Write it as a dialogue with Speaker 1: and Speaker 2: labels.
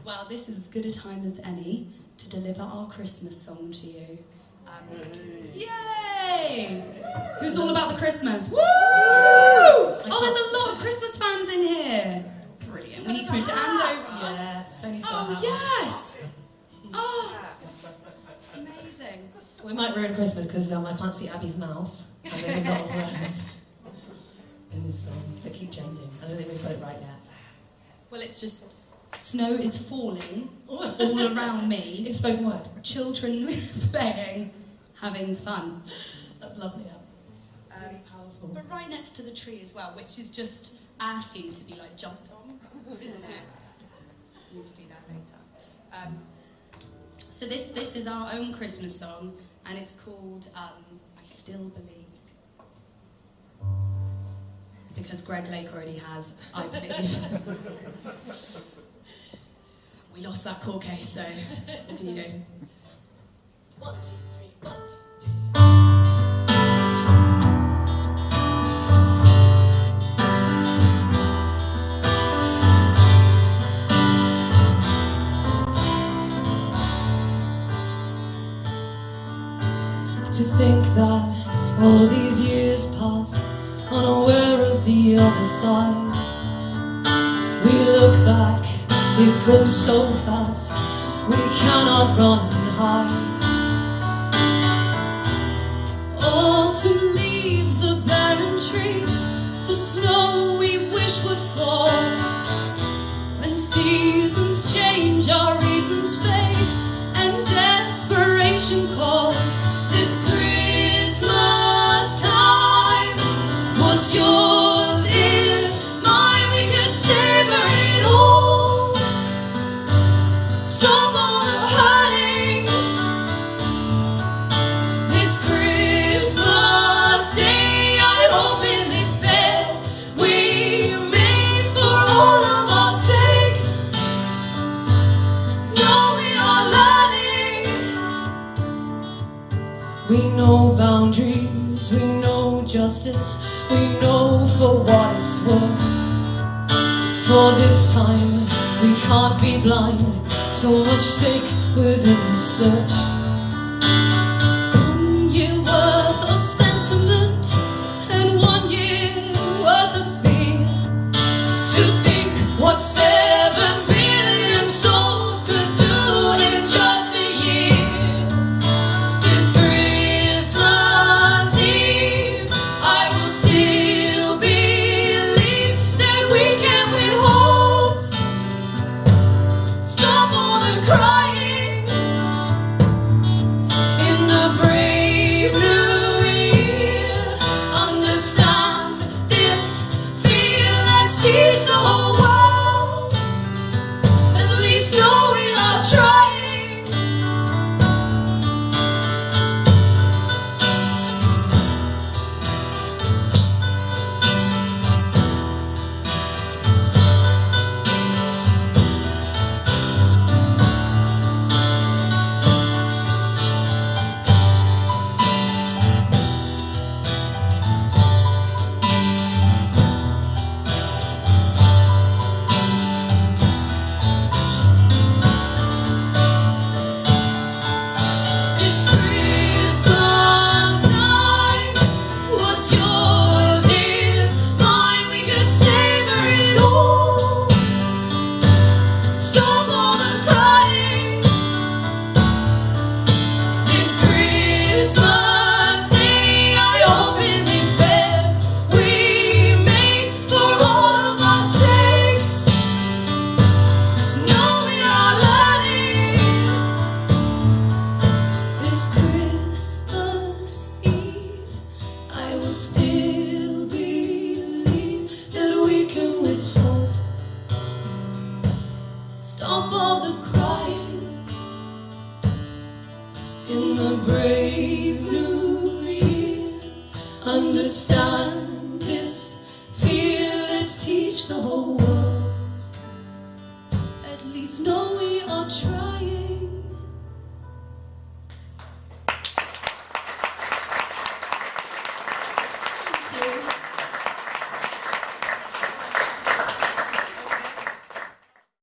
Speaker 1: Well, this is as good a time as any to deliver our Christmas song to you. Yay! Who's all about the Christmas? Woo! Oh, there's a lot of Christmas fans in here. Brilliant. We need to move to Andover.
Speaker 2: Yes.
Speaker 1: Oh, yes. Oh, amazing.
Speaker 2: We might ruin Christmas because I can't see Abby's mouth. And there's a lot of words in this song that keep changing. I don't think we've got it right yet.
Speaker 1: Well, it's just snow is falling all around me.
Speaker 2: It's spoken word.
Speaker 1: Children playing, having fun.
Speaker 2: That's lovely. Really powerful.
Speaker 1: But right next to the tree as well, which is just asking to be like jumped on, isn't it? We need to do that later. So this is our own Christmas song, and it's called I Still Believe. Because Greg Lake already has I Believe. We lost that court case, so what can you do?
Speaker 2: 1, 2, 3, 1, 2. To think that all these years passed, unaware of the other side. We look back, it goes so fast, we cannot run and hide. Autumn leaves the barren trees, the snow we wish would fall. When seasons change, our reasons fade, and desperation calls. This Christmas time, what's yours is mine, we could savor it all. Stop all the hurting. This Christmas day, I open this bed we made for all of our sakes. No, we are learning. We know boundaries, we know justice, we know for what it's worth. For this time, we can't be blind, so much stake within the search. 1 year worth of sentiment, and 1 year worth of fear. To think what 7 billion souls could do in just a year. This Christmas Eve, I will still believe that we can with hope stop all the crying in the brave new year. Understand this, feel, let's teach the whole world. At least know we are trying. Stop all the crying in the brave new year. Understand this, feel, let's teach the whole world. At least know we